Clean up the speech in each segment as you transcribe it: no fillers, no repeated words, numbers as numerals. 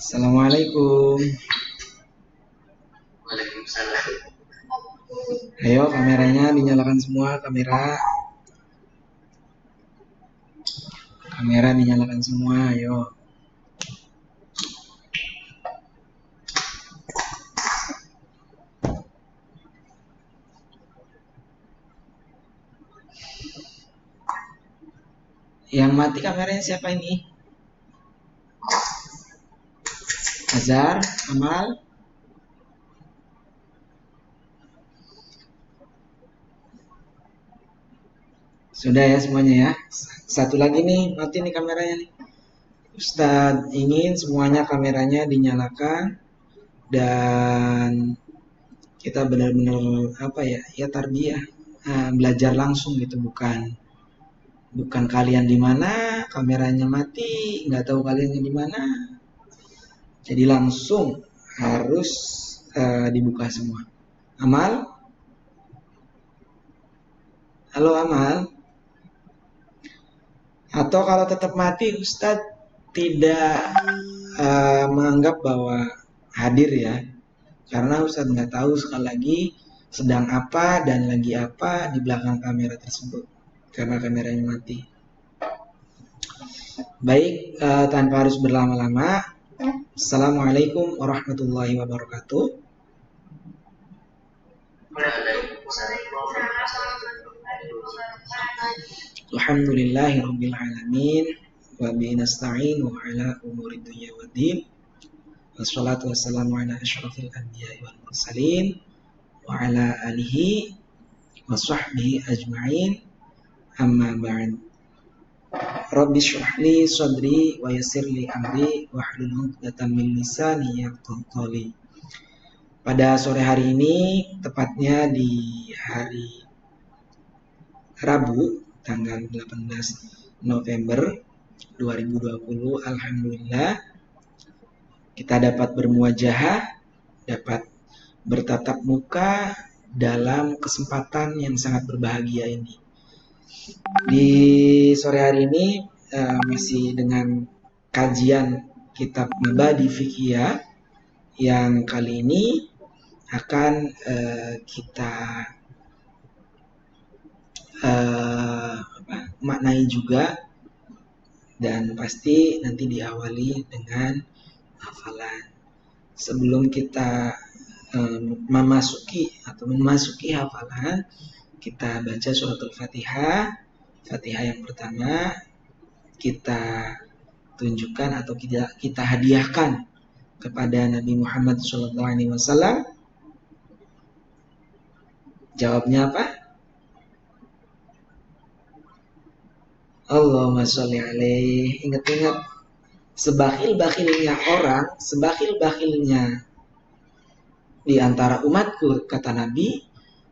Assalamualaikum. Waalaikumsalam. Ayo kameranya dinyalakan semua, kamera dinyalakan semua, ayo. Yang mati kameranya siapa ini? Azhar, Amal. Sudah ya semuanya ya. Satu lagi nih, mati nih kameranya nih. Ustadz ingin semuanya kameranya dinyalakan dan kita benar-benar apa ya? Ya tarbiyah, belajar langsung gitu, bukan kalian di mana, kameranya mati, nggak tahu kalian di mana. Jadi langsung harus dibuka semua. Amal, halo Amal. Atau kalau tetap mati, Ustadz tidak menganggap bahwa hadir ya, karena Ustadz nggak tahu sekali lagi sedang apa dan lagi apa di belakang kamera tersebut, karena kameranya mati. Baik, tanpa harus berlama-lama. Assalamualaikum warahmatullahi wabarakatuh. Alhamdulillahirrabbilalamin. Wa bihi nasta'in wa ala umuri dunya waddin. Wassalatu wassalamu ala asyrafil anbiya'i wal mursalin wa ala alihi wa sahbihi ajma'in. Amma ba'd. Rabbi shrah li sadri wa yassir li amri wahlul 'uqdatam min lisani yafqahu qawli. Pada sore hari ini, tepatnya di hari Rabu, tanggal 18 November 2020, alhamdulillah kita dapat bermuajahah, dapat bertatap muka dalam kesempatan yang sangat berbahagia ini. Di sore hari ini masih dengan kajian kitab Mabadi Fiqhiyah yang kali ini akan kita maknai juga, dan pasti nanti diawali dengan hafalan. Sebelum kita memasuki hafalan, kita baca suratul Fatihah. Fatihah yang pertama kita tunjukkan atau kita hadiahkan kepada Nabi Muhammad SAW. Jawabnya apa? Allahumma sholli alaih. Ingat-ingat, sebakhil-bakhilnya orang, sebakhil-bakhilnya di antara umatku, kata Nabi,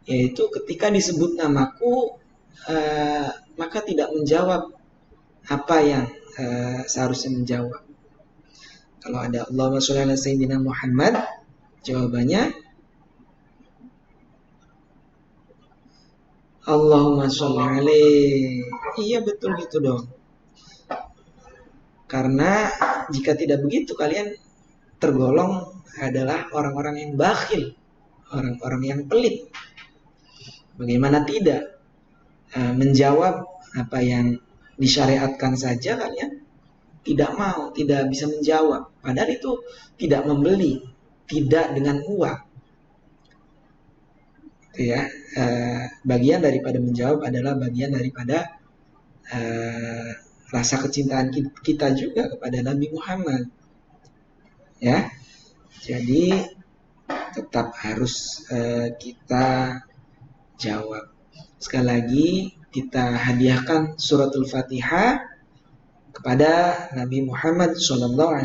yaitu ketika disebut namaku maka tidak menjawab apa yang seharusnya menjawab. Kalau ada Allahumma sholli ala sayyidina Muhammad, jawabannya Allahumma sholli alaih. Iya, betul gitu dong. Karena jika tidak begitu, kalian tergolong adalah orang-orang yang bakhil, orang-orang yang pelit. Bagaimana tidak menjawab apa yang disyariatkan saja kalian tidak mau, tidak bisa menjawab. Padahal itu tidak membeli, tidak dengan uang. Itu ya, bagian daripada menjawab adalah bagian daripada rasa kecintaan kita juga kepada Nabi Muhammad. Ya, jadi tetap harus kita jawab. Sekali lagi, kita hadiahkan suratul Fatihah kepada Nabi Muhammad SAW.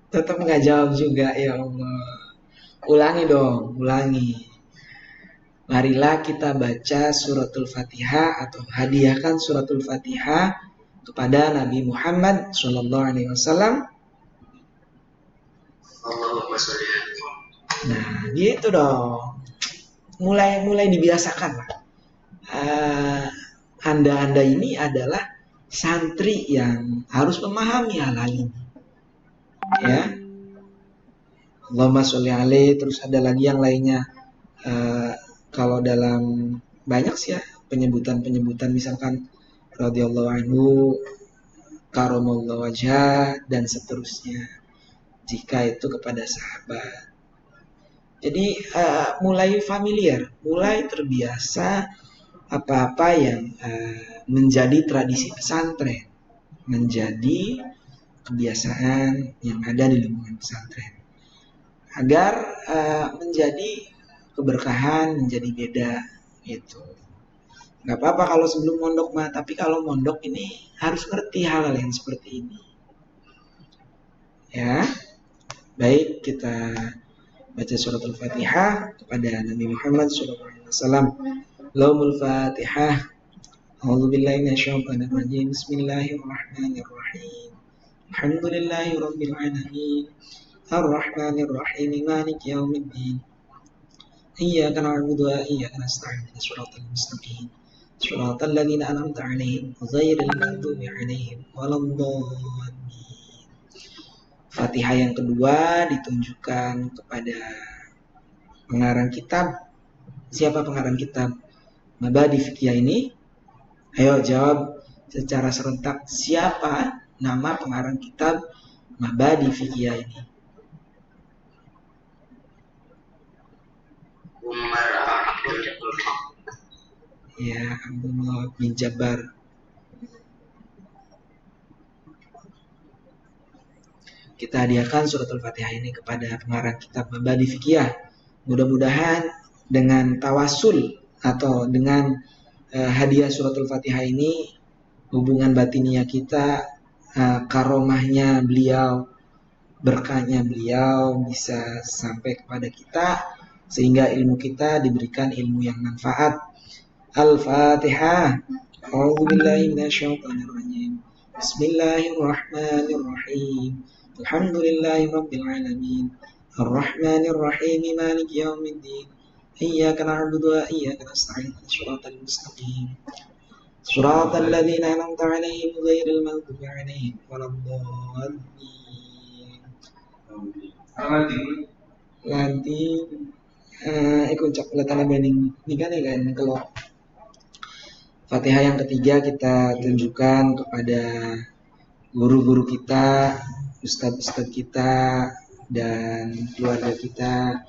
Tetap nggak jawab juga, ya Allah. Ulangi dong, ulangi. Marilah kita baca suratul Fatihah atau hadiahkan suratul Fatihah kepada Nabi Muhammad SAW. Nah, gitu dong. Mulai dibiasakan lah. uh, Anda ini adalah santri yang harus memahami hal-hal ini. Ya, Allahumma sholli alaih. Terus ada lagi yang lainnya. Kalau dalam banyak sih ya penyebutan misalkan radhiyallahu anhu, karamallahu wajhah, dan seterusnya. Jika itu kepada sahabat. Jadi mulai familiar, mulai terbiasa apa-apa yang menjadi tradisi pesantren, menjadi kebiasaan yang ada di lingkungan pesantren, agar menjadi keberkahan, menjadi beda gitu. Nggak apa-apa kalau sebelum mondok mah, tapi kalau mondok ini harus ngerti hal-hal yang seperti ini. Ya, baik, kita baca surat Al-Fatihah kepada Nabi Muhammad SAW. Laumul Fatihah. A'udzu billahi minasyaitonir rajim. Bismillahirrahmanirrahim. Alhamdulillahi rabbil alamin. Ar-Rahmanir Rahim. Maliki yaumiddin. Iyyaka na'budu wa iyyaka nasta'in. Shiratal mustaqim. Shiratal ladzina an'amta 'alaihim ghairil maghdubi 'alaihim waladdallin. Fatihah yang kedua ditunjukkan kepada pengarang kitab. Siapa pengarang kitab Mabadi Fiqhiyah ini? Ayo jawab secara serentak, siapa nama pengarang kitab Mabadi Fiqhiyah ini? Umar Abdul Jabbar. Ya, Abdullah bin Jabbar. Kita hadiahkan surat Al-Fatihah ini kepada pengarang kitab Mabadi Fiqhiyah. Mudah-mudahan dengan tawasul atau dengan hadiah surat Al-Fatihah ini, hubungan batinia kita, karomahnya beliau, berkahnya beliau bisa sampai kepada kita, sehingga ilmu kita diberikan ilmu yang manfaat. Al-Fatihah. A'udzubillahi minasyaitonirrajim. Bismillahirrahmanirrahim. Alhamdulillahi rabbil alamin. Ar-Rahmanir Rahim. Maliki yaumiddin. Iyyaka na'budu wa iyyaka nasta'in. Shiratal mustaqim. Shiratal ladzina an'amta 'alaihim ghairil maghdubi 'alaihim waladdallin. Nanti ikut coklat bening nikah nih kan kalau Fatihah yang ketiga kita tunjukkan kepada guru-guru kita, ustadz-ustadz kita, dan keluarga kita,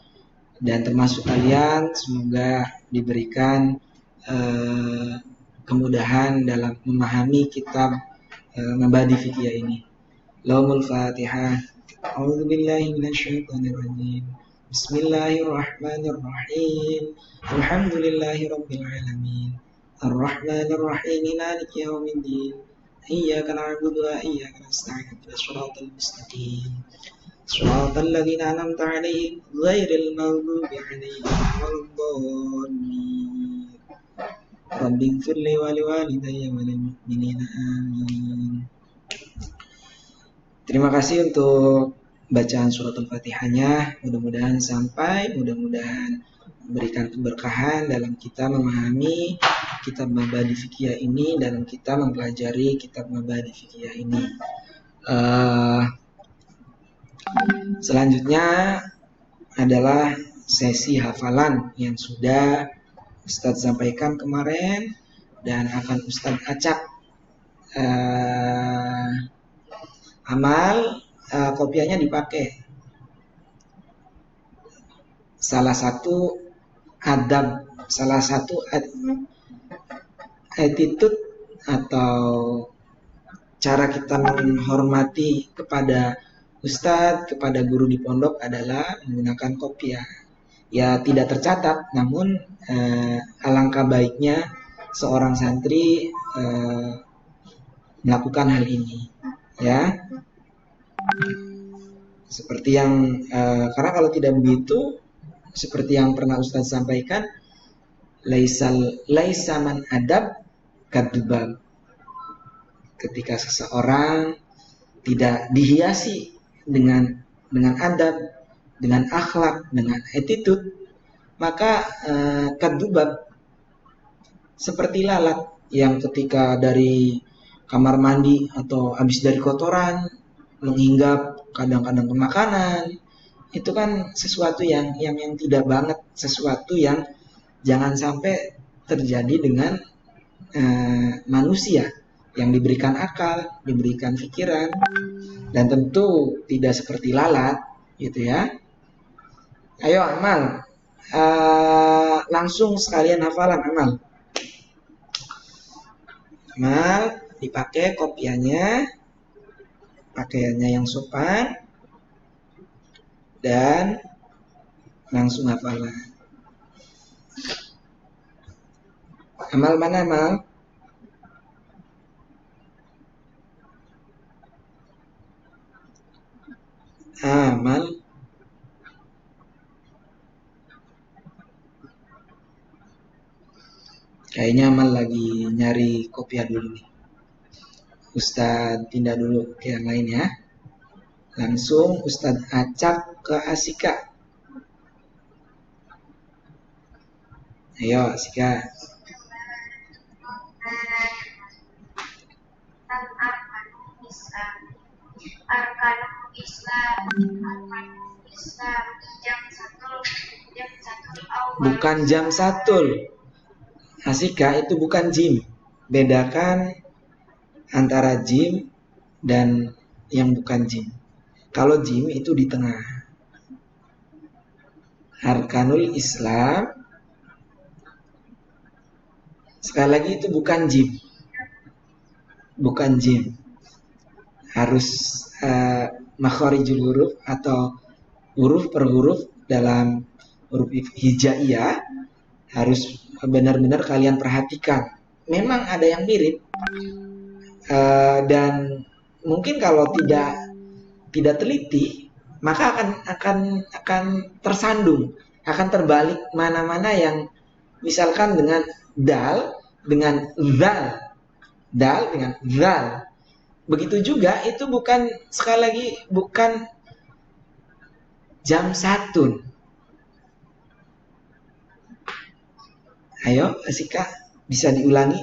dan termasuk kalian. Semoga diberikan kemudahan dalam memahami kitab Mabadi Fiqhiyah ini. Laumul Fatihah. A'udzubillahi minasyaitonirrajim. Bismillahirrahmanirrahim. Alhamdulillahi rabbil alamin. Ar-Rahmanir Rahim. Maliki yaumiddin. Iyyaka na'budu wa iyyaka nasta'in. Shiratal mustaqim. Shiratal ladzina an'amta 'alaihim ghairil maghdubi 'alaihim waladdallin. Rabbighfirli wa liwalidayya wa lil mu'minina amin. Terima kasih untuk bacaan surat Al-Fatihahnya. Mudah-mudahan memberikan keberkahan dalam kita memahami kitab Mabadi Fiqhiyah ini, dalam kita mempelajari kitab Mabadi Fiqhiyah ini. Selanjutnya adalah sesi hafalan yang sudah Ustadz sampaikan kemarin dan akan Ustadz acak. Amal kopiahnya dipakai. Salah satu adab, salah satu attitude atau cara kita menghormati kepada ustadz, kepada guru di pondok adalah menggunakan kopiah. Ya tidak tercatat, namun alangkah baiknya seorang santri melakukan hal ini. Ya, seperti yang karena kalau tidak begitu, seperti yang pernah Ustaz sampaikan, laisa man adab kadubab. Ketika seseorang tidak dihiasi dengan adab, dengan akhlak, dengan attitude, maka kadubab seperti lalat yang ketika dari kamar mandi atau habis dari kotoran menghinggap kadang-kadang ke makanan, itu kan sesuatu yang tidak banget, sesuatu yang jangan sampai terjadi dengan manusia yang diberikan akal, diberikan pikiran, dan tentu tidak seperti lalat, gitu ya. Ayo Amal, langsung sekalian hafalan Amal. Amal dipakai kopiannya, pakaiannya yang sopan, dan langsung hafalan. Amal mana Amal? Amal. Kayaknya Amal lagi nyari kopiah dulu nih. Ustadz pindah dulu ke yang lain ya. Langsung Ustadz acak ke Asika. Ayo Asika. Bukan jam satul. Asika itu bukan jim. Bedakan antara jim dan yang bukan jim. Kalau jim itu di tengah. Arkanul Islam. Sekali lagi itu bukan jim. Bukan jim. Harus makharijul huruf atau huruf per huruf dalam huruf hijaiyah harus benar-benar kalian perhatikan. Memang ada yang mirip dan mungkin kalau tidak teliti maka akan tersandung, akan terbalik mana-mana yang misalkan dengan dal dengan dal dengan zal. Begitu juga itu bukan, sekali lagi bukan jam satun. Ayo Asika, bisa diulangi?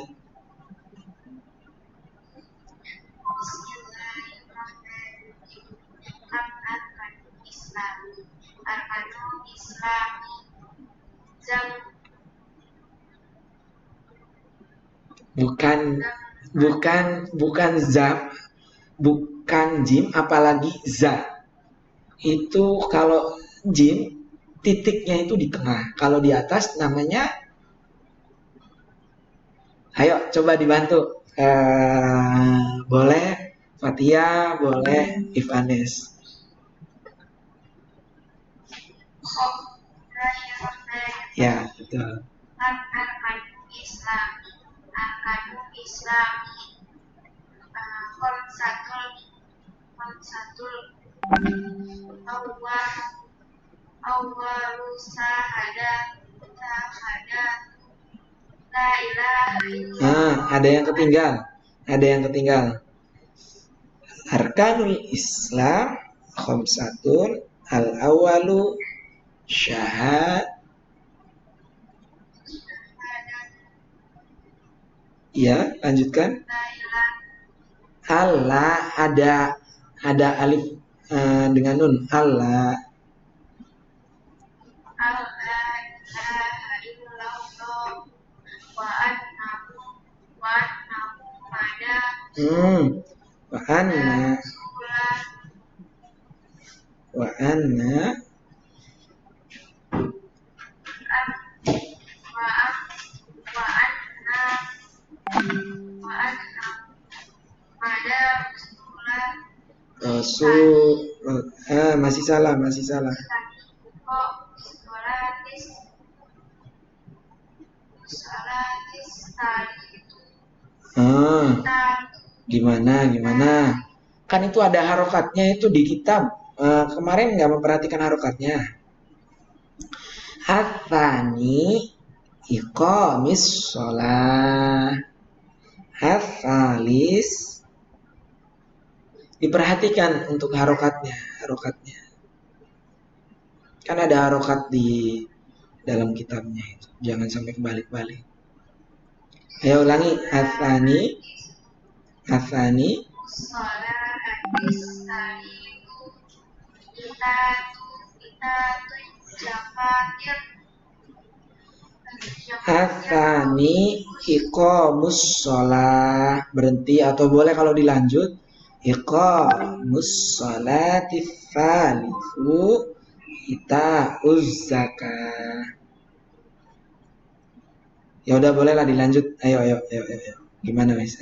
Bukan zam, bukan jim, apalagi za. Itu kalau jim titiknya itu di tengah, kalau di atas namanya. Ayo coba dibantu. Boleh Fatia, boleh Ivanes. Ya, betul. Ada yang ketinggal. Arkanul Islam khamsatun al-awalu syahad. Ya, lanjutkan. Allah, ada alif dengan nun. Allah. Wa anna Rasul. Masih salah. Gimana? Kan itu ada harokatnya itu di kitab. Kemarin nggak memperhatikan harokatnya. Atsani iqamis sholah. Atsalis, diperhatikan untuk harokatnya. Kan ada harokat di dalam kitabnya itu. Jangan sampai kebalik-balik. Ayo ulangi. Atsani. Atsani. Atsani iqamus shalah. Berhenti atau boleh kalau dilanjut. Iqamus sholati tsalitsu ita'uz zakah. Ya udah bolehlah dilanjut. Ayo. Gimana Mas?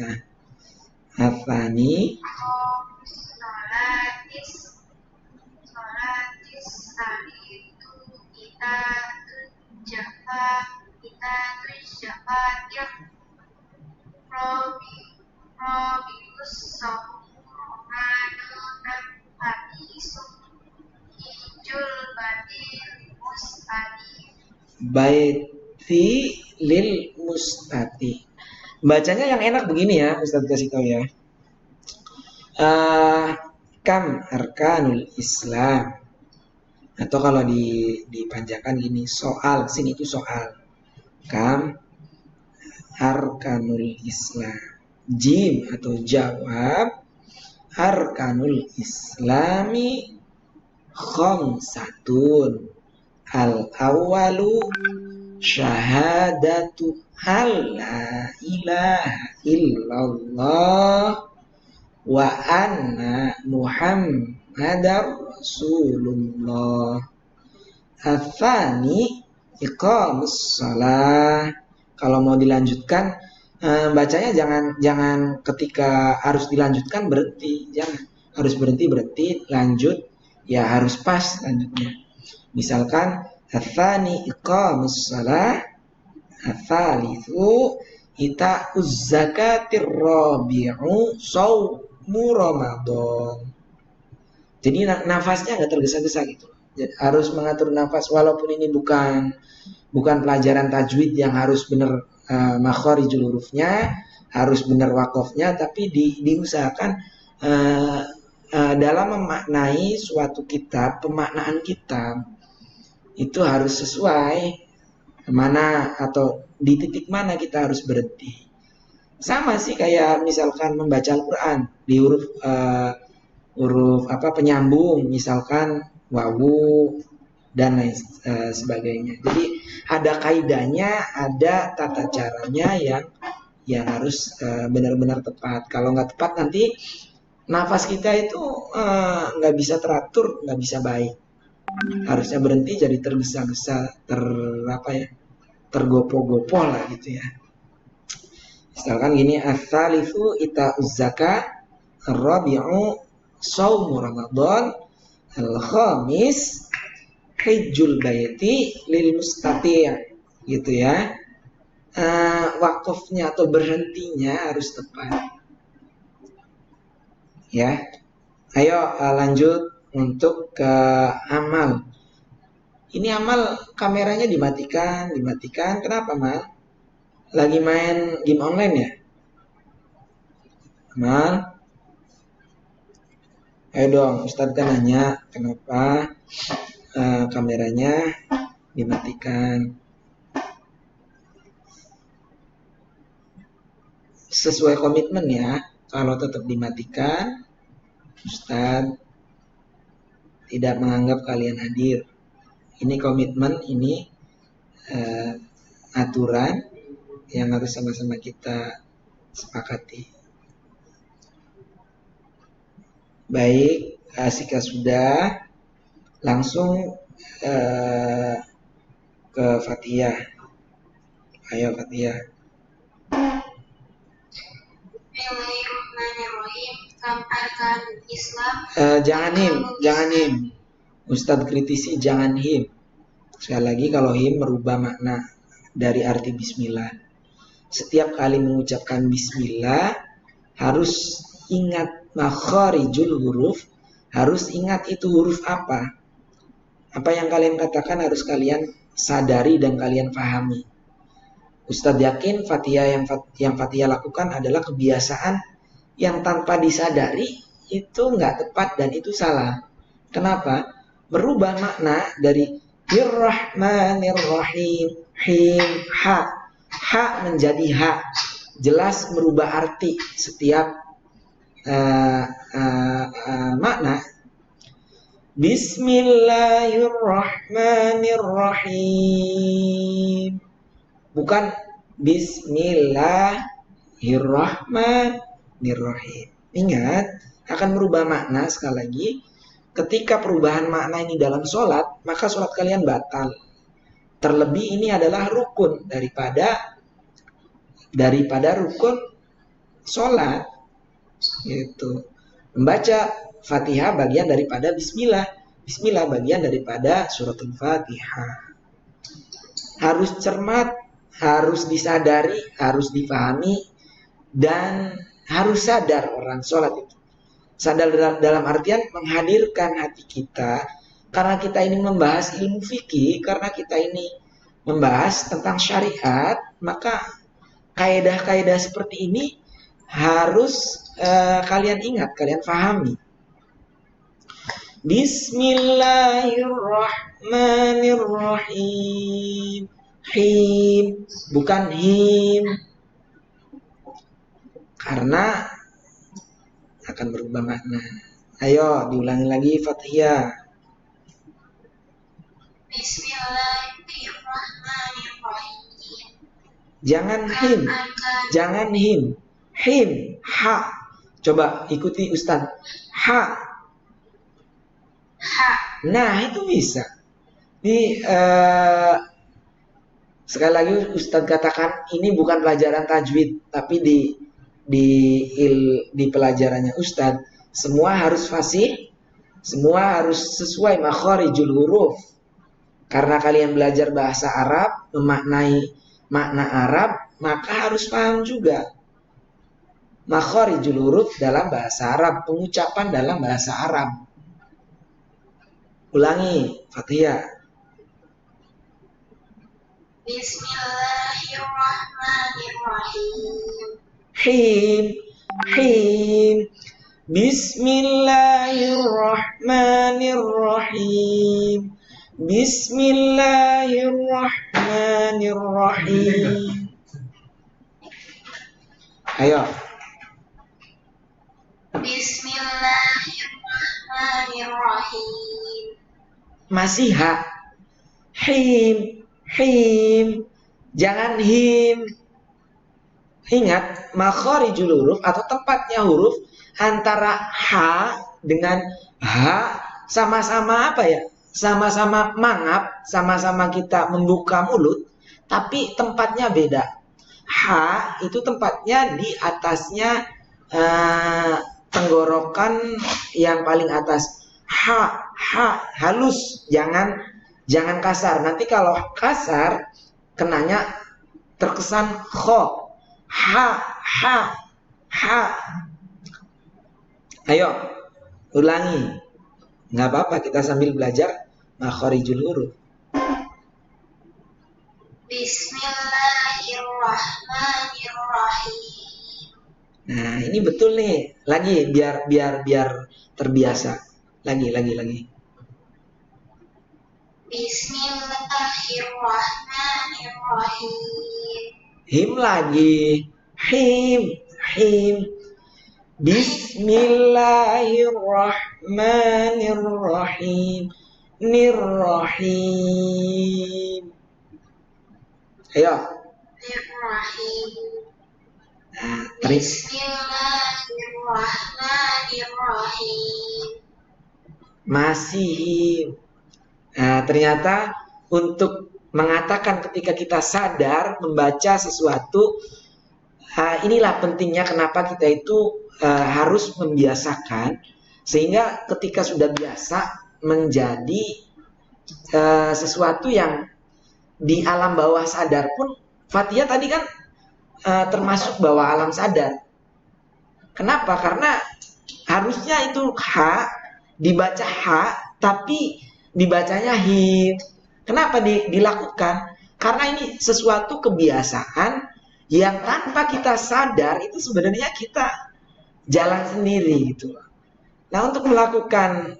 Atsani baiti lil mustati. Bacanya yang enak begini ya, Ustaz kasih tahu ya. Kam arkanul Islam. Atau kalau dipanjangkan gini, soal, sini itu soal. Kam arkanul Islam. Jim atau jawab, arkanul Islami khamsatun. Al-awwalu syahadatu alla ilaha illallah wa anna muhammadar rasulullah. Atsani iqamus shalah. Kalau mau dilanjutkan bacanya jangan ketika harus dilanjutkan berhenti, jangan. Harus berhenti, lanjut ya harus pas lanjutnya. Misalkan atsani iqamus shalah, atsalitsu ita'uz zakatir rabi'u shaumu ramadan. Jadi nafasnya nggak tergesa-gesa gitu. Jadi, harus mengatur nafas walaupun ini bukan pelajaran tajwid yang harus benar makharijul hurufnya, harus benar wakofnya, tapi diusahakan dalam memaknai suatu kitab, pemaknaan kitab itu harus sesuai mana atau di titik mana kita harus berhenti. Sama sih kayak misalkan membaca Al-Quran di huruf penyambung, misalkan wawu dan lain sebagainya. Jadi ada kaidahnya, ada tata caranya yang harus benar-benar tepat. Kalau nggak tepat nanti nafas kita itu nggak bisa teratur, nggak bisa baik. Harusnya berhenti jadi tergesa-gesa, tergopoh-gopoh lah gitu ya. Misalkan gini, ats-tsalitsu ita'uz zakah, ar-rabi'u shaumu ramadan, al-khamis hijjul baiti lil mustati' gitu ya. Wakofnya atau berhentinya harus tepat. Ya. Ayo lanjut untuk ke amal. Ini amal kameranya dimatikan. Kenapa, Mal? Lagi main game online ya? Amal. Ayo dong, Ustadz kan nanya kenapa kameranya dimatikan. Sesuai komitmen ya. Kalau tetap dimatikan, Ustadz tidak menganggap kalian hadir. Ini komitmen, ini aturan yang harus sama-sama kita sepakati. Baik, jika sudah, langsung ke Fatihah. Ayo Fatihah. Bismillahirrahmanirrahim. Kam arkanul Islam. Jangan him. Ustadz kritisi jangan him. Sekali lagi kalau him merubah makna dari arti bismillah. Setiap kali mengucapkan bismillah harus ingat makharijul huruf, harus ingat itu huruf apa. Apa yang kalian katakan harus kalian sadari dan kalian pahami. Ustadz yakin Fatihah yang Fatihah lakukan adalah kebiasaan yang tanpa disadari itu nggak tepat dan itu salah. Kenapa? Merubah makna dari Bismillahirrahmanirrahim, him, ha. ha menjadi ha, jelas merubah arti setiap makna. Bismillahirrahmanirrahim, bukan Bismillahirrahmanirrahim. Ingat, akan merubah makna. Sekali lagi, ketika perubahan makna ini dalam sholat, maka sholat kalian batal. Terlebih ini adalah rukun daripada rukun sholat. Gitu. Membaca Fatihah bagian daripada Bismillah. Bismillah bagian daripada suratul Fatihah. Harus cermat, harus disadari, harus dipahami, dan harus sadar orang sholat itu. Sadar dalam artian menghadirkan hati kita, karena kita ini membahas ilmu fikih, karena kita ini membahas tentang syariat, maka kaidah-kaidah seperti ini harus kalian ingat, kalian pahami. Bismillahirrahmanirrahim. Him, bukan him. Karena akan berubah makna. Ayo diulangi lagi Fatihah. Bismillahirrahmanirrahim. Jangan him. Jangan him. Him, ha. Coba ikuti Ustaz. Ha. Ha. Nah, itu bisa. Sekali lagi Ustaz katakan ini bukan pelajaran tajwid, tapi di pelajarannya Ustaz semua harus fasih, semua harus sesuai makharijul huruf. Karena kalian belajar bahasa Arab, memaknai makna Arab, maka harus paham juga makharijul huruf dalam bahasa Arab, pengucapan dalam bahasa Arab. Ulangi Fatihah. Bismillahirrahmanirrahim. Him, him. Bismillahirrahmanirrahim. Bismillahirrahmanirrahim. Ayo. Bismillahirrahmanirrahim. Masih ha. Him, him. Jangan him. Ingat, makharijul huruf atau tempatnya huruf antara ha dengan ha sama-sama apa ya? Sama-sama mangap, sama-sama kita membuka mulut, tapi tempatnya beda. Ha itu tempatnya di atasnya tenggorokan yang paling atas. Ha, halus, jangan kasar. Nanti kalau kasar kenanya terkesan kho. Ha. Ayo, ulangi. Nggak apa-apa, kita sambil belajar makharijul huruf. Bismillahirrahmanirrahim. Nah, ini betul nih. Lagi biar terbiasa. Lagi. Bismillahirrahmanirrahim. Him lagi. Him. Bismillahirrahmanirrahim. Nirrahim. Ayo. Nirrahim. Nah, Bismillahirrahmanirrahim. masih. Nah, ternyata untuk mengatakan ketika kita sadar membaca sesuatu, inilah pentingnya kenapa kita itu harus membiasakan, sehingga ketika sudah biasa menjadi sesuatu yang di alam bawah sadar pun. Fatihah tadi kan termasuk bawah alam sadar. Kenapa? Karena harusnya itu ha, dibaca ha, tapi dibacanya him. Kenapa dilakukan? Karena ini sesuatu kebiasaan yang tanpa kita sadar itu sebenarnya kita jalan sendiri gitu. Nah, untuk melakukan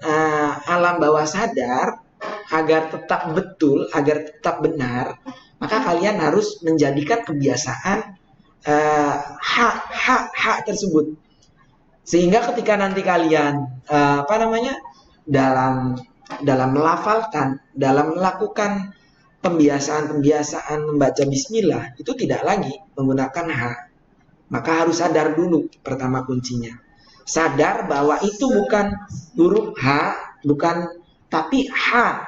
alam bawah sadar agar tetap betul, agar tetap benar, maka maka kalian harus menjadikan kebiasaan hak tersebut. Sehingga ketika nanti kalian dalam melafalkan, dalam melakukan pembiasaan membaca bismillah itu tidak lagi menggunakan ha. Maka harus sadar dulu pertama kuncinya. Sadar bahwa itu bukan huruf ha, tapi ha.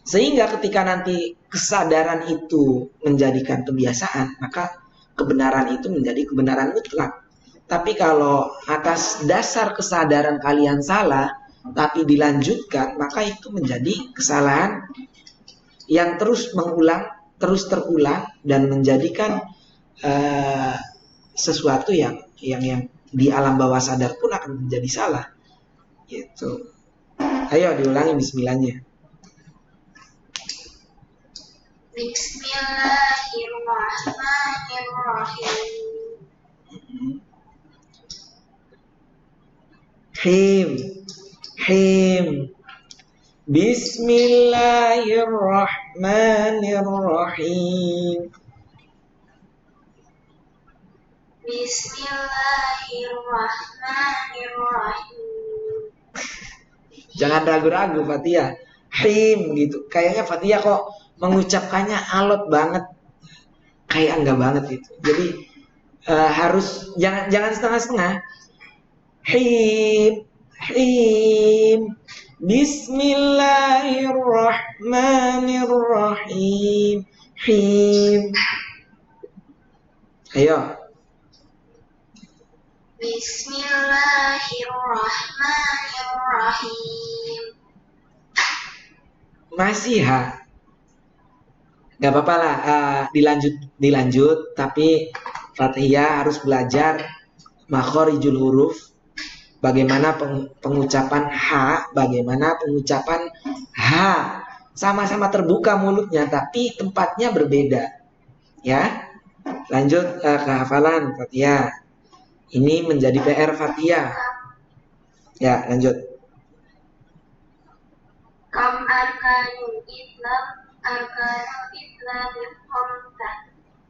Sehingga ketika nanti kesadaran itu menjadikan kebiasaan, maka kebenaran itu menjadi kebenaran mutlak. Tapi kalau atas dasar kesadaran kalian salah, tapi dilanjutkan, maka itu menjadi kesalahan yang terus terulang dan menjadikan sesuatu yang di alam bawah sadar pun akan menjadi salah. Gitu. Ayo diulangi bismillahnya. Bismillahirrahmanirrahim. Him. Bismillahirrahmanirrahim. Bismillahirrahmanirrahim. Jangan ragu-ragu Fathia. Him gitu. Kayaknya Fathia kok mengucapkannya alot banget. Kayak enggak banget gitu. Jadi harus jangan setengah-setengah. Him. Bismillahirrahmanirrahim. Him. Ayo. Bismillahirrahmanirrahim. Masih ha. Gak apa-apa lah, dilanjut, tapi Fathia harus belajar makhorijul huruf, bagaimana pengucapan ha, bagaimana pengucapan ha. Sama-sama terbuka mulutnya, tapi tempatnya berbeda. Ya, lanjut ke hafalan Fathia. Ini menjadi PR Fathia. Ya, lanjut. Kam arkanul Islam khamsah.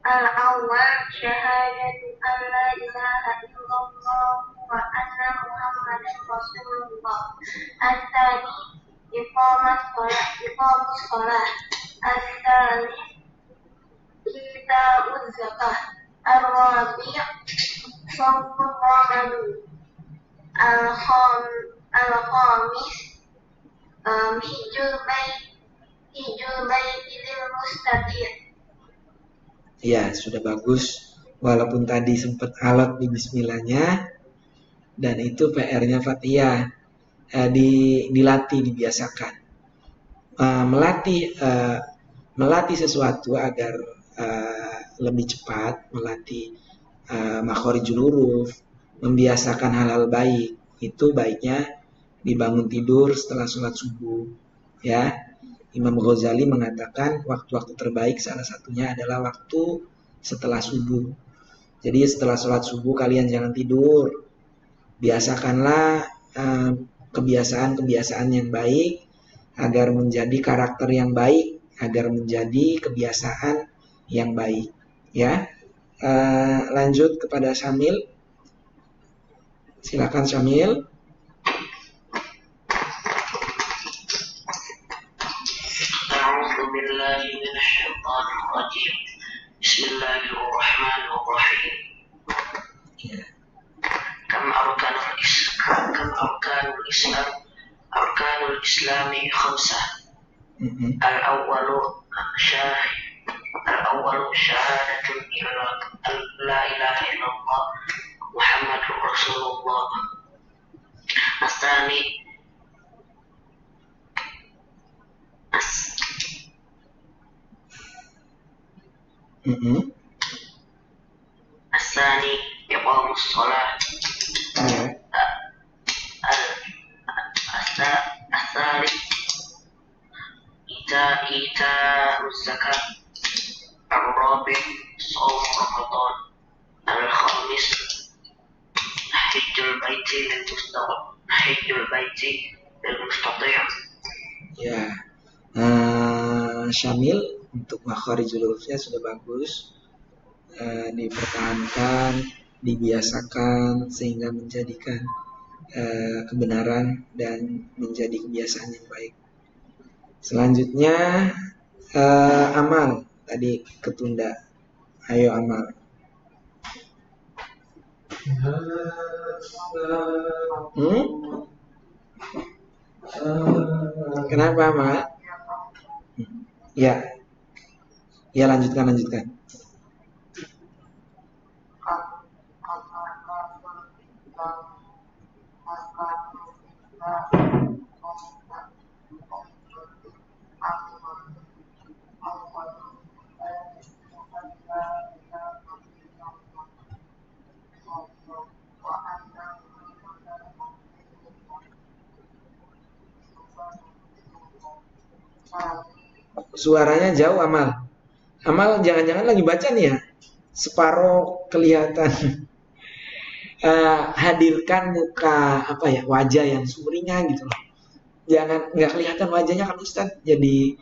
Al-awwal syahadatu an la ilaha illallah wa anna Muhammadan Rasulullah. Al-thani iqamus shalah. Al-thalith ita'uz zakah. Al-rabi' shawmul ramadan. Al-khamis hijul baitil mustaqim. Ya, sudah bagus. Walaupun tadi sempat alot di bismillahnya, dan itu PR-nya Fathia. Dilatih, dibiasakan. Melatih sesuatu agar lebih cepat, melatih makhorijul huruf, membiasakan hal-hal baik. Itu baiknya dibangun tidur setelah sholat subuh. Ya, Imam Ghazali mengatakan waktu-waktu terbaik salah satunya adalah waktu setelah subuh. Jadi setelah sholat subuh kalian jangan tidur. Biasakanlah kebiasaan-kebiasaan yang baik agar menjadi karakter yang baik, agar menjadi kebiasaan yang baik. Ya, lanjut kepada Syamil. Silakan Syamil. Bismillahirrahmanirrahim. Kam arkanul islami khamsah. Al-awwalu syahadatun la ilaha illallah Muhammadur Rasulullah. Asani Asani iqamus shalah. Asari ita'uz zakat. Ar-rabi' shaum Ramadan. Al-khamis hajjul baiti lil mustati'. Ya, Syamil untuk makharijul hurufnya sudah bagus, dipertahankan, dibiasakan sehingga menjadikan kebenaran dan menjadi kebiasaan yang baik. Selanjutnya amal, tadi ketunda. Ayo amal. Kenapa amal? Ya, ya lanjutkan. Suaranya jauh amal. Amal jangan-jangan lagi baca nih ya. Separuh kelihatan. Hadirkan muka wajah yang sumringah gitu loh. Jangan nggak kelihatan wajahnya kan Ustadz. Jadi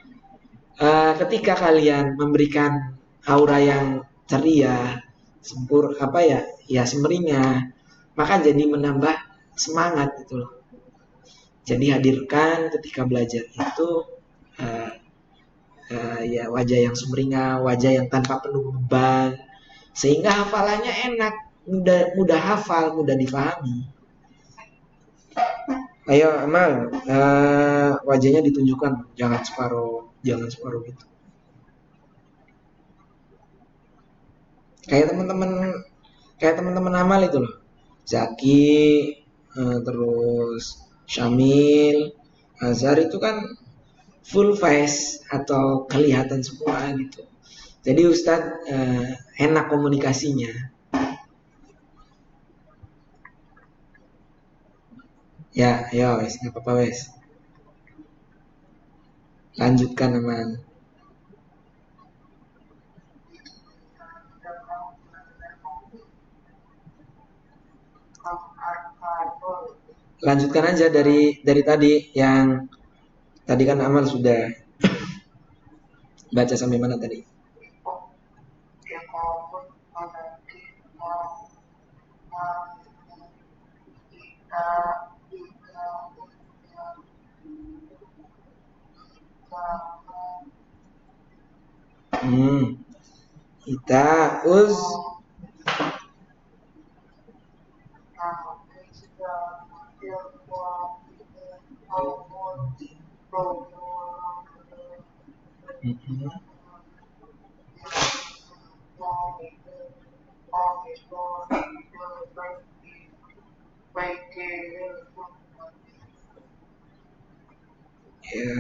ketika kalian memberikan aura yang ceria, sumringah, maka jadi menambah semangat gitu loh. Jadi hadirkan ketika belajar itu wajah yang sumringah, wajah yang tanpa penuh beban, sehingga hafalannya enak, mudah hafal, mudah difahami. Ayo amal, wajahnya ditunjukkan, jangan separuh gitu. Kayak teman-teman amal itu loh, Zaki, terus Syamil, Azhar itu kan full face atau kelihatan semua gitu. Jadi Ustadz enak komunikasinya. Ya, ayo wes, nggak apa-apa wes. Lanjutkan aman. Lanjutkan aja dari tadi yang tadi kan amal sudah baca sampai mana tadi? Kita ya,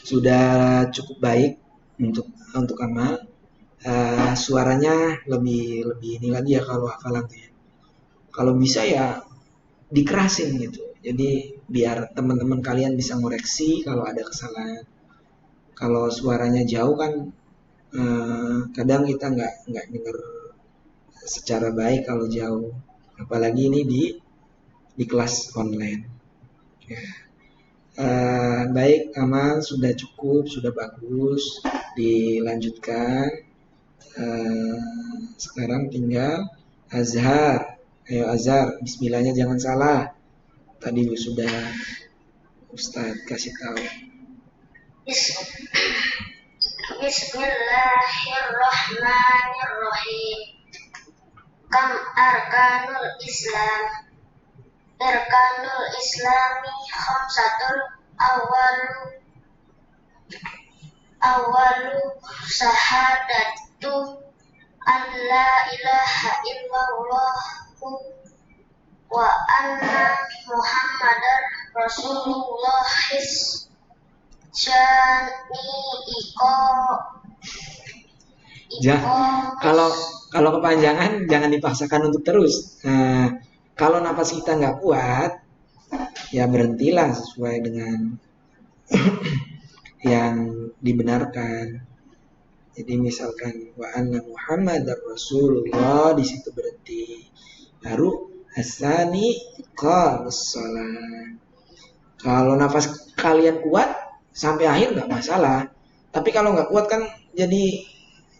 sudah cukup baik untuk amal. Suaranya lebih ini lagi ya kalau hafalannya. Kalau bisa ya dikerasin gitu. Jadi biar teman-teman kalian bisa ngoreksi kalau ada kesalahan. Kalau suaranya jauh kan kadang kita nggak denger secara baik kalau jauh. Apalagi ini di kelas online. Ya. Baik amal sudah cukup, sudah bagus, dilanjutkan. Sekarang tinggal Azhar. Ayo Azhar, bismillahnya jangan salah. Tadi sudah Ustadz kasih tahu. Bismillahirrahmanirrahim. Kam arkanul Islam. Arkanul Islami khamsatun awalu syahadatu an la ilaha illallah wa anna Muhammadar Rasulullah Kalau kepanjangan jangan dipaksakan untuk terus. Kalau napas kita nggak kuat, ya berhentilah sesuai dengan yang dibenarkan. Jadi misalkan wa anna Muhammadar Rasulullah, di situ berhenti. Baru asani qamus shalah. Kalau nafas kalian kuat, sampai akhir nggak masalah. Tapi kalau nggak kuat kan jadi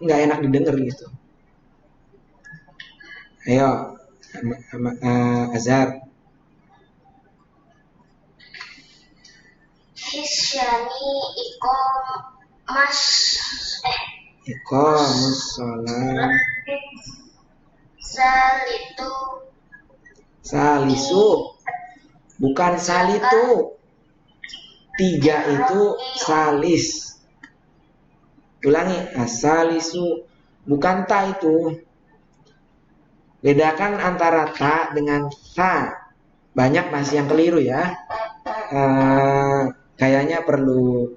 nggak enak didengar gitu. Ayo, Azhar. Hisyani ikom mas Iqamus sholat. salitu Salisu. Bukan salitu. 3 itu salis. Ulangi, asalisu. Bukan ta itu. Bedakan antara ta dengan sa. Banyak masih yang keliru ya. Kayaknya perlu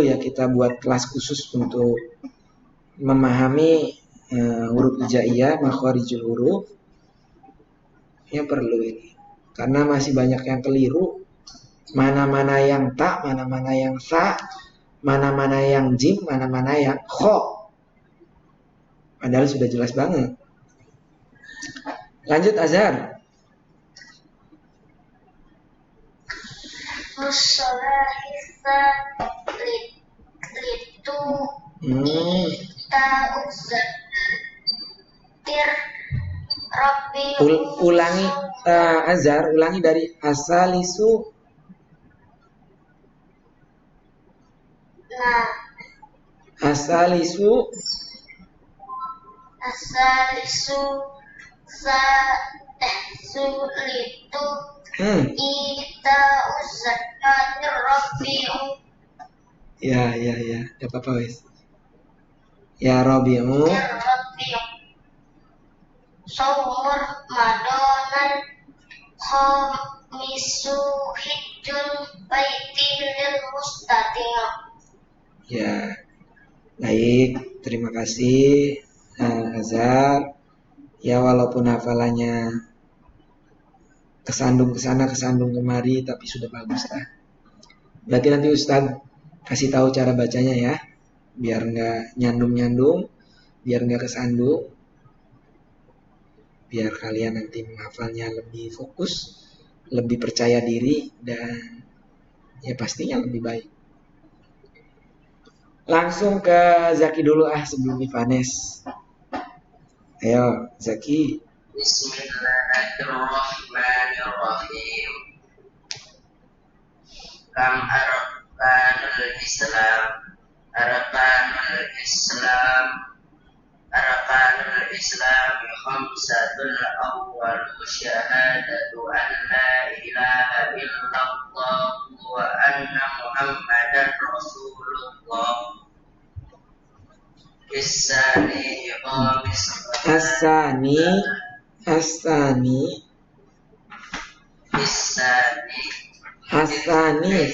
ya kita buat kelas khusus untuk memahami huruf hijaiyah, makharijul huruf. Ya perlu ini. Karena masih banyak yang keliru. Mana-mana yang ta, mana-mana yang sa, mana-mana yang jim, mana-mana yang kho. Padahal sudah jelas banget. Lanjut Azhar. musolahisa litu ta'udzatir rabbi Ulangi Azhar, ulangi dari asalisu. Nah, Asalisu sulitu ita uzakatir rabbi'u. Ya, gak apa-apa wes. Ya Rabi'u. Saumur madonan khamisu hijjun baiti lil mustati'. Ya, baik. Terima kasih Azhar. Ya walaupun hafalannya kesandung kesana kesandung kemari, tapi sudah bagus lah. Berarti nanti Ustadz kasih tahu cara bacanya ya, biar nggak nyandung, biar nggak kesandung, biar kalian nanti menghafalnya lebih fokus, lebih percaya diri, dan ya pastinya lebih baik. Langsung ke Zaki dulu sebelum Ivanes. Ayo Zaki. Bismillahirrahmanirrahim. Kam arkanul Islam. Arkanul Islam khamsatul awwal syahadatu an la ilaha illallah wa anna Muhammadan Rasulullah. Asani.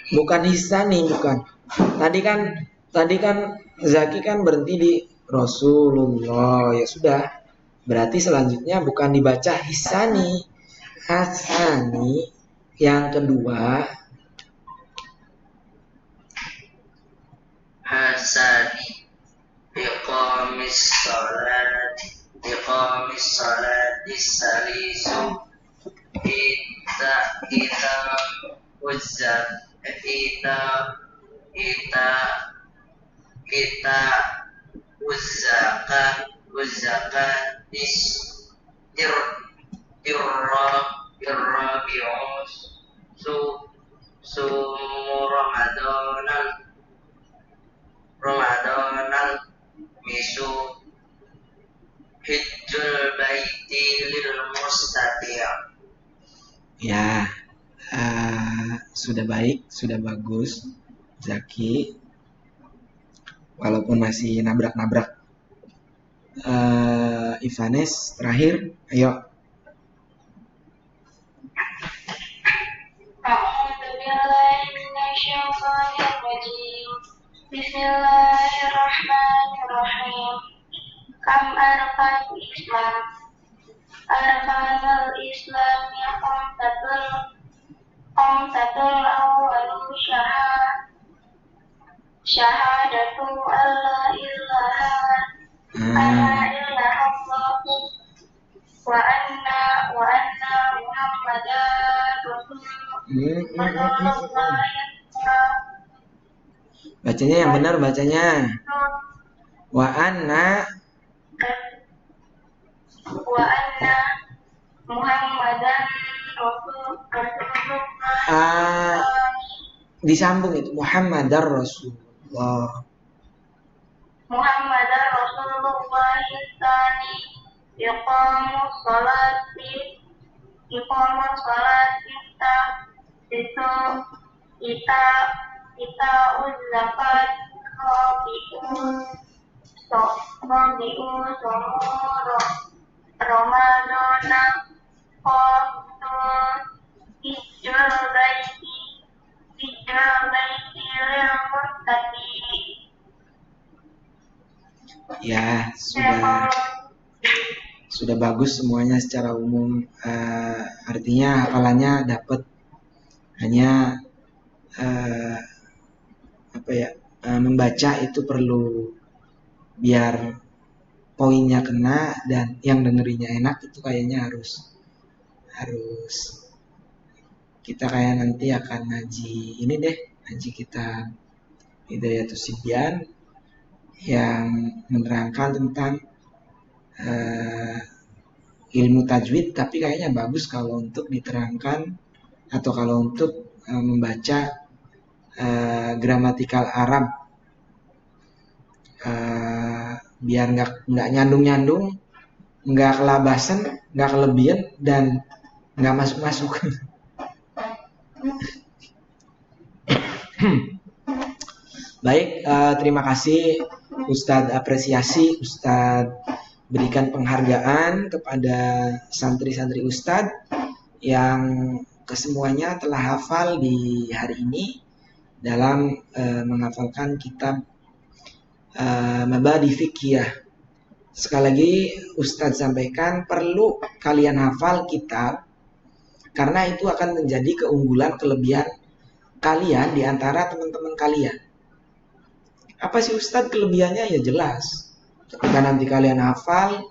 Bukan hisani, bukan. Tadi kan Zaki kan berhenti di Rasulullah. Ya sudah. Berarti selanjutnya bukan dibaca hisani. Hasani. Yang kedua. Hasani. Iqamis salat disalisu kita uzzat kita uzzakat irrabi'us Ramadan misu hijjul baiti lil mustati'. Ya, sudah baik, sudah bagus, Zaki. Walaupun masih nabrak-nabrak. Ivanes terakhir, ayo. Bismillahirrahmanirrahim. Kam arkanul Islam. Arkanul Islam yang khamsatul awwalu syahadatu alla ilaha illallah wa anna Muhammadan Rasulullah. Bacanya yang benar bacanya. Wa anna Muhammadan Rasulullah. Disambung itu Muhammadar Rasulullah. Muhammadan Rasulullah tsani iqamus sholati itu kita kita zakat Rabi'u somoro Ramadana Qadun Ijul baiti lil muttaqi. Ya, sudah bagus semuanya secara umum. Artinya hafalannya dapat. Hanya membaca itu perlu biar poinnya kena dan yang dengerinya enak itu kayaknya harus kita kayak nanti akan ngaji ini deh, ngaji kitab Hidayatus Sibyan yang menerangkan tentang ilmu tajwid, tapi kayaknya bagus kalau untuk diterangkan atau kalau untuk membaca gramatikal Arab, biar nggak nyandung, nggak kelabasan, nggak kelebihan dan nggak masuk. Baik, terima kasih Ustadz, apresiasi Ustadz, berikan penghargaan kepada santri-santri Ustadz yang kesemuanya telah hafal di hari ini dalam menghafalkan kitab Mabadi Fiqhiyah. Sekali lagi Ustadz sampaikan perlu kalian hafal kitab karena itu akan menjadi keunggulan kelebihan kalian di antara teman-teman kalian. Apa sih Ustadz kelebihannya? Ya jelas. Ketika nanti kalian hafal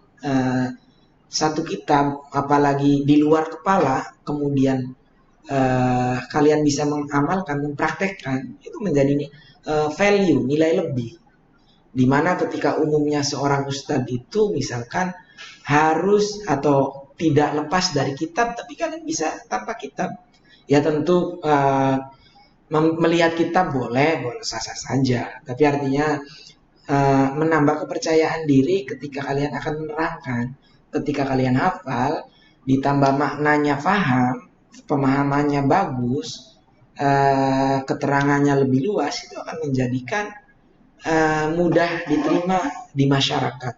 satu kitab, apalagi di luar kepala, kemudian kalian bisa mengamalkan, mempraktekkan, itu menjadi value, nilai lebih. Dimana ketika umumnya seorang ustadz itu misalkan harus atau tidak lepas dari kitab, tapi kalian bisa tanpa kitab. Ya tentu melihat kitab boleh sah-sah saja. Tapi artinya menambah kepercayaan diri ketika kalian akan menerangkan, ketika kalian hafal, ditambah maknanya paham, pemahamannya bagus, keterangannya lebih luas, itu akan menjadikan mudah diterima di masyarakat,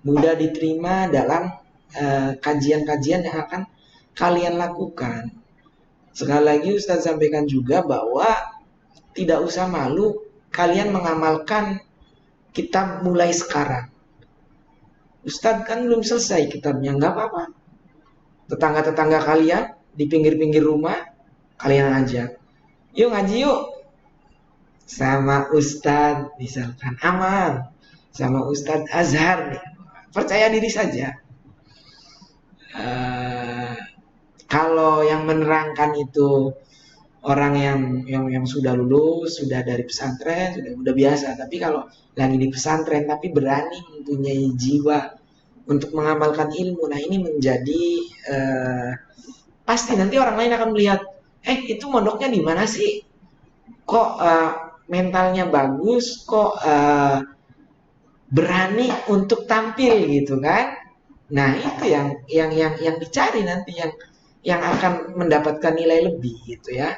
mudah diterima dalam kajian-kajian yang akan kalian lakukan. Sekali lagi Ustadz sampaikan juga bahwa tidak usah malu kalian mengamalkan kitab mulai sekarang. Ustadz kan belum selesai kitabnya, nggak apa-apa. Tetangga-tetangga kalian di pinggir-pinggir rumah kalian ajak, yuk ngaji yuk sama Ustadz, misalkan Amal sama Ustadz Azhar nih. Percaya diri saja. Kalau yang menerangkan itu orang yang sudah lulus, sudah dari pesantren, sudah biasa. Tapi kalau lagi di pesantren tapi berani mempunyai jiwa untuk mengamalkan ilmu, nah ini menjadi pasti nanti orang lain akan melihat, itu mondoknya di mana sih? Kok mentalnya bagus, kok berani untuk tampil gitu kan? Nah itu yang dicari nanti, yang akan mendapatkan nilai lebih gitu ya.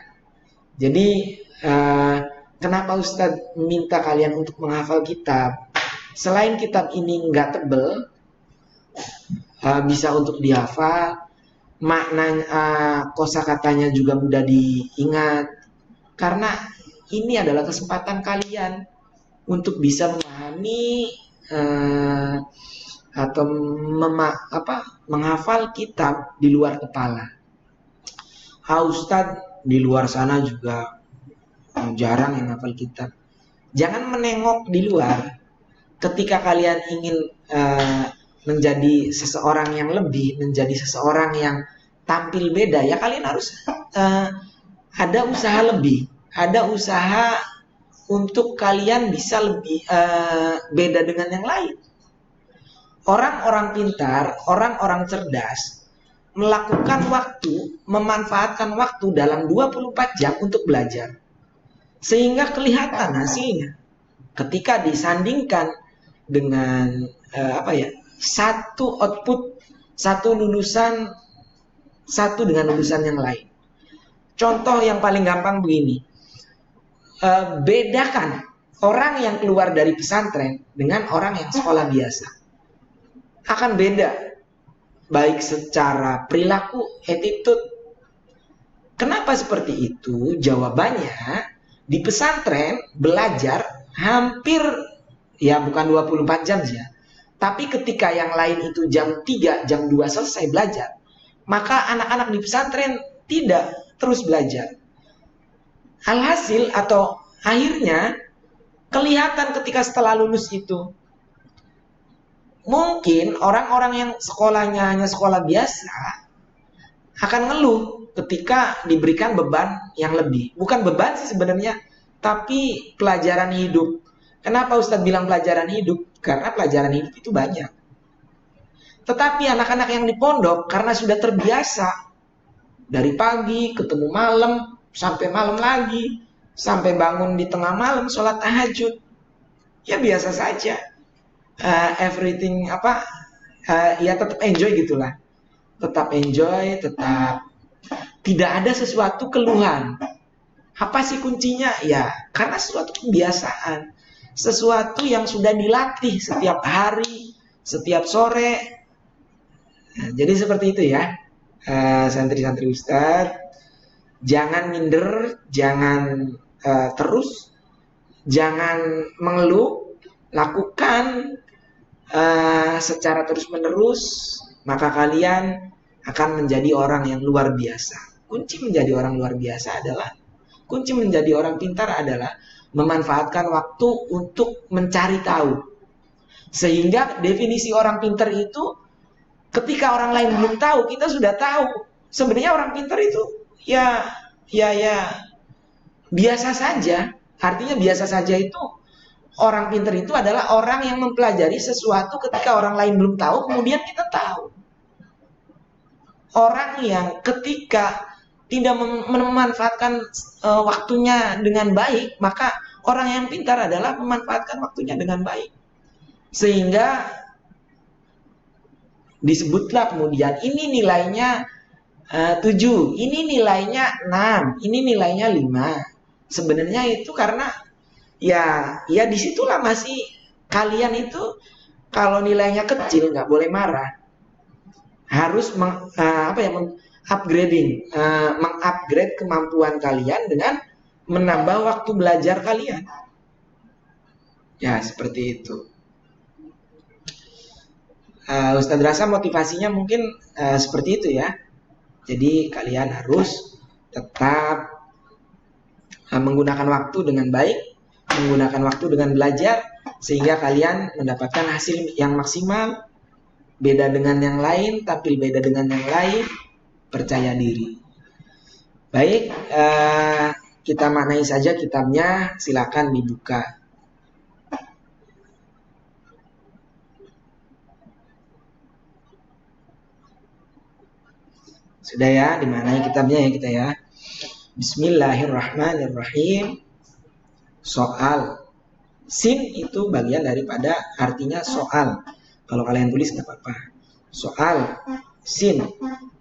Jadi kenapa Ustadz minta kalian untuk menghafal kitab? Selain kitab ini nggak tebel, bisa untuk dihafal, maknanya, kosakatanya juga mudah diingat. Karena ini adalah kesempatan kalian untuk bisa memahami atau menghafal kitab di luar kepala. Ustadz di luar sana juga jarang yang hafal kitab. Jangan menengok di luar. Ketika kalian ingin menjadi seseorang yang lebih, menjadi seseorang yang tampil beda, ya kalian harus ada usaha lebih, ada usaha untuk kalian bisa lebih beda dengan yang lain. Orang-orang pintar, orang-orang cerdas melakukan waktu, memanfaatkan waktu dalam 24 jam untuk belajar. Sehingga kelihatan hasilnya. Ketika disandingkan dengan satu output, satu lulusan, satu dengan lulusan yang lain. Contoh yang paling gampang begini. Bedakan orang yang keluar dari pesantren dengan orang yang sekolah biasa. Akan beda, baik secara perilaku, attitude. Kenapa seperti itu? Jawabannya, di pesantren belajar hampir, ya bukan 24 jam ya, tapi ketika yang lain itu jam 3, jam 2 selesai belajar, maka anak-anak di pesantren tidak terus belajar. Alhasil atau akhirnya kelihatan ketika setelah lulus itu, mungkin orang-orang yang sekolahnya hanya sekolah biasa akan ngeluh ketika diberikan beban yang lebih. Bukan beban sih sebenarnya, tapi pelajaran hidup. Kenapa Ustadz bilang pelajaran hidup? Karena pelajaran hidup itu banyak. Tetapi anak-anak yang di pondok karena sudah terbiasa dari pagi ketemu malam sampai malam lagi, sampai bangun di tengah malam sholat tahajud, ya biasa saja. Everything ya tetap enjoy gitulah, tetap enjoy, tetap tidak ada sesuatu keluhan. Apa sih kuncinya? Ya karena sesuatu kebiasaan, sesuatu yang sudah dilatih setiap hari, setiap sore. Nah, jadi seperti itu ya, santri-santri Ustadz, jangan minder, jangan terus, jangan mengeluh, lakukan secara terus-menerus, maka kalian akan menjadi orang yang luar biasa. Kunci menjadi orang luar biasa adalah, kunci menjadi orang pintar adalah memanfaatkan waktu untuk mencari tahu. Sehingga definisi orang pintar itu, ketika orang lain belum tahu, kita sudah tahu. Sebenarnya orang pintar itu ya biasa saja. Artinya biasa saja itu, orang pintar itu adalah orang yang mempelajari sesuatu ketika orang lain belum tahu, kemudian kita tahu. Orang yang ketika tidak memanfaatkan waktunya dengan baik, maka orang yang pintar adalah memanfaatkan waktunya dengan baik. Sehingga disebutlah kemudian ini nilainya 7, ini nilainya 6, ini nilainya 5. Sebenarnya itu karena ya disitulah masih kalian itu kalau nilainya kecil nggak boleh marah, harus mengupgrade kemampuan kalian dengan menambah waktu belajar kalian. Ya seperti itu. Ustadz rasa motivasinya mungkin seperti itu ya. Jadi kalian harus tetap menggunakan waktu dengan baik, menggunakan waktu dengan belajar, sehingga kalian mendapatkan hasil yang maksimal. Beda dengan yang lain, tapi beda dengan yang lain, percaya diri. Baik, kita maknai saja kitabnya, silakan dibuka. Sudah ya, dimanai kitabnya ya kita ya. Bismillahirrahmanirrahim. Soal. Sin itu bagian daripada artinya soal. Kalau kalian tulis nggak apa-apa. Soal. Sin.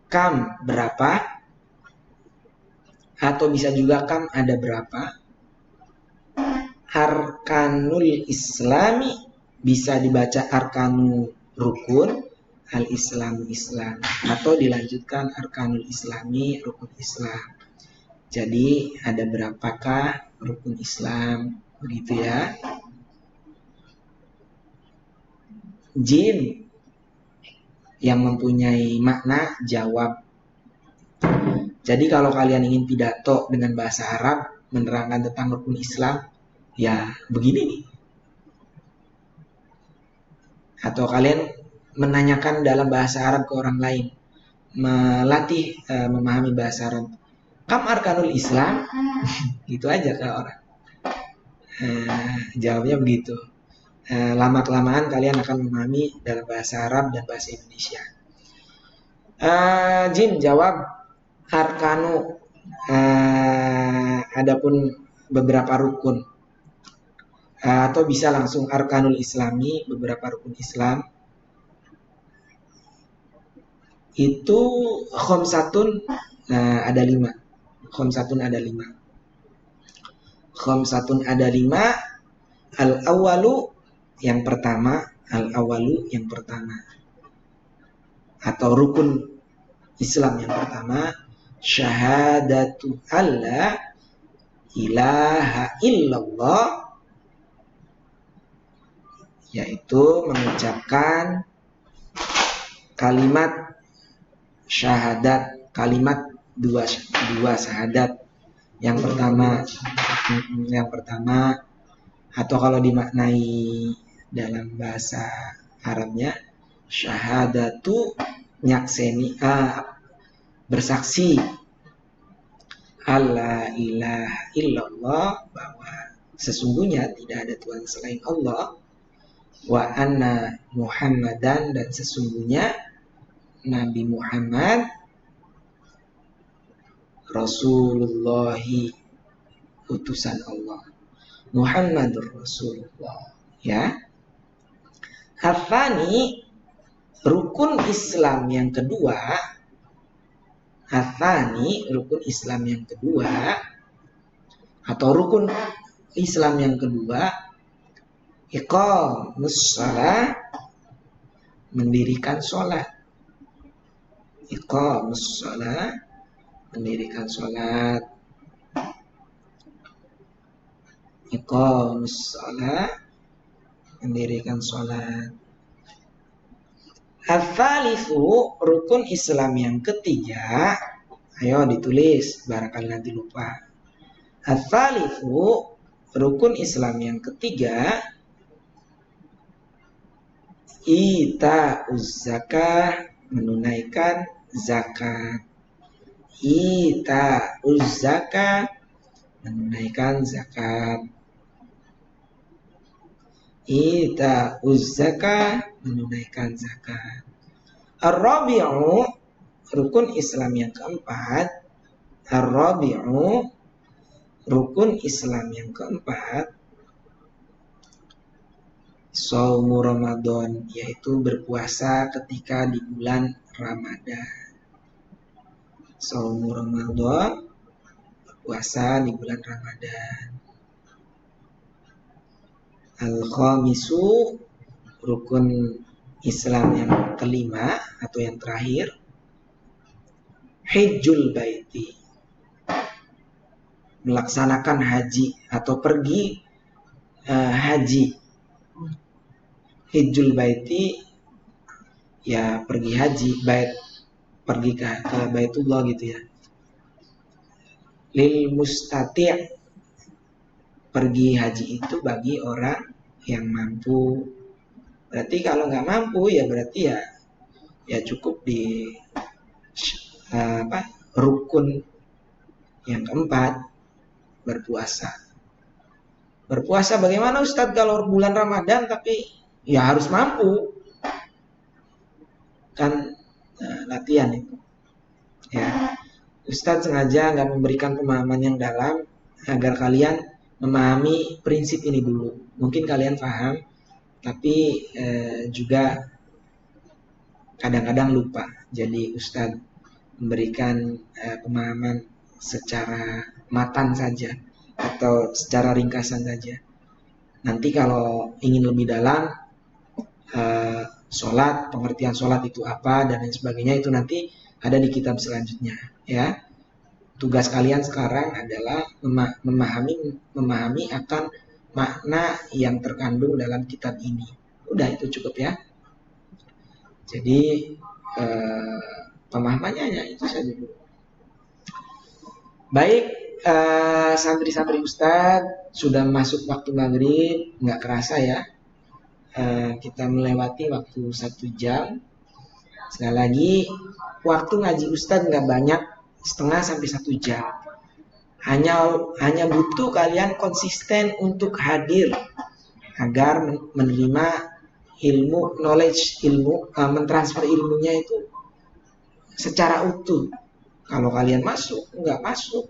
Kam berapa? Atau bisa juga kam ada berapa? Arkanul Islami. Bisa dibaca arkanu rukun. Al-Islamu Islam. Atau dilanjutkan arkanul Islami, rukun Islam. Jadi ada berapakah rukun Islam? Begitu ya. Jim yang mempunyai makna jawab. Jadi kalau kalian ingin pidato dengan bahasa Arab menerangkan tentang rukun Islam, ya begini nih. Atau kalian menanyakan dalam bahasa Arab ke orang lain, melatih memahami bahasa Arab. Kam arkanul Islam, gitu aja ke orang. Jawabnya begitu. Lama-kelamaan kalian akan memahami dalam bahasa Arab dan bahasa Indonesia. Jim jawab arkanu. Adapun beberapa rukun. Atau bisa langsung arkanul islami, beberapa rukun Islam. Itu khamsatun ada 5. Khamsatun ada 5. Khamsatun ada 5. Al-awwalu yang pertama, al-awwalu yang pertama. Atau rukun Islam yang pertama, syahadatu alla ilaha illallah, yaitu mengucapkan kalimat syahadat, kalimat dua syahadat. Yang pertama atau kalau dimaknai dalam bahasa Arabnya syahadatu nyakseni bersaksi alla ilaha illallah, bahwa sesungguhnya tidak ada Tuhan selain Allah, wa anna Muhammadan, dan sesungguhnya Nabi Muhammad Rasulullahi, utusan Allah. Muhammadur Rasulullah, ya. Atsani, rukun Islam yang kedua. Atsani, rukun Islam yang kedua, atau rukun Islam yang kedua, iqamus shalah, mendirikan sholat. Iqamus shalah, mendirikan sholat. Iqamus shalah, mendirikan sholat. Al-thalithu, rukun Islam yang ketiga. Ayo ditulis, barangkali nanti lupa. Al-thalithu, rukun Islam yang ketiga, ita'uz zakah, menunaikan zakat. Ita'uz zakah, menunaikan zakat. Ita'uz zakah, menunaikan zakat. Ar-rabi'u, rukun Islam yang keempat. Ar-rabi'u, rukun Islam yang keempat, shaumu Ramadan, yaitu berpuasa ketika di bulan Ramadan. Shaumu Ramadan, berpuasa di bulan Ramadan. Al-khamisu, rukun Islam yang kelima atau yang terakhir, hajjul baiti, melaksanakan haji atau pergi haji. Hajjul baiti, ya pergi haji, pergi ke Baitullah gitu ya. Lil mustati', pergi haji itu bagi orang yang mampu. Berarti kalau nggak mampu ya berarti ya cukup di rukun yang keempat, berpuasa. Berpuasa bagaimana Ustadz kalau bulan Ramadan tapi ya harus mampu. Kan latihan itu. Ya. Ustadz sengaja nggak memberikan pemahaman yang dalam agar kalian memahami prinsip ini dulu. Mungkin kalian paham, tapi juga kadang-kadang lupa. Jadi Ustadz memberikan pemahaman secara matan saja atau secara ringkasan saja. Nanti kalau ingin lebih dalam, sholat, pengertian sholat itu apa dan lain sebagainya, itu nanti ada di kitab selanjutnya, ya. Tugas kalian sekarang adalah memahami akan makna yang terkandung dalam kitab ini. Udah, itu cukup ya. Jadi pemahamannya hanya itu saja dulu. Baik, santri-santri Ustadz, sudah masuk waktu maghrib, nggak kerasa ya. Kita melewati waktu 1 jam. Sekali lagi, waktu ngaji Ustadz nggak banyak, setengah sampai 1 jam. Hanya butuh kalian konsisten untuk hadir agar menerima ilmu, knowledge, mentransfer ilmunya itu secara utuh. Kalau kalian nggak masuk,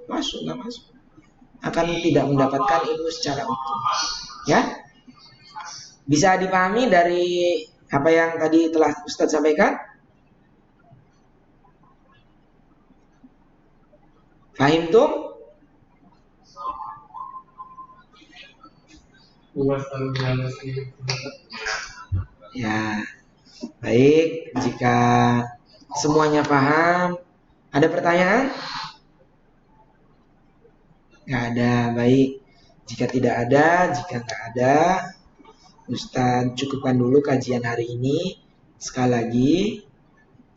akan tidak mendapatkan ilmu secara utuh. Ya, bisa dipahami dari apa yang tadi telah Ustadz sampaikan? Fahim tuh? Ya, baik. Jika semuanya paham, ada pertanyaan? Nggak ada, baik. Jika tidak ada, Ustadz cukupkan dulu kajian hari ini. Sekali lagi,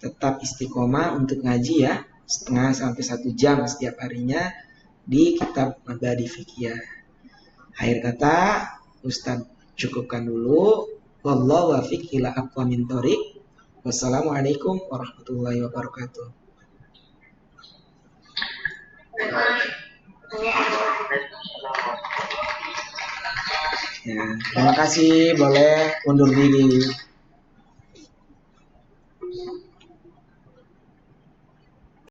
tetap istiqomah untuk ngaji ya, 1/2 sampai 1 jam setiap harinya di kitab Mabadi Fikih. Akhir kata, Ustadz cukupkan dulu. Wallahu wafiq ila aqwamit thoriq. Wassalamualaikum warahmatullahi wabarakatuh. Ya, terima kasih. Boleh undur diri.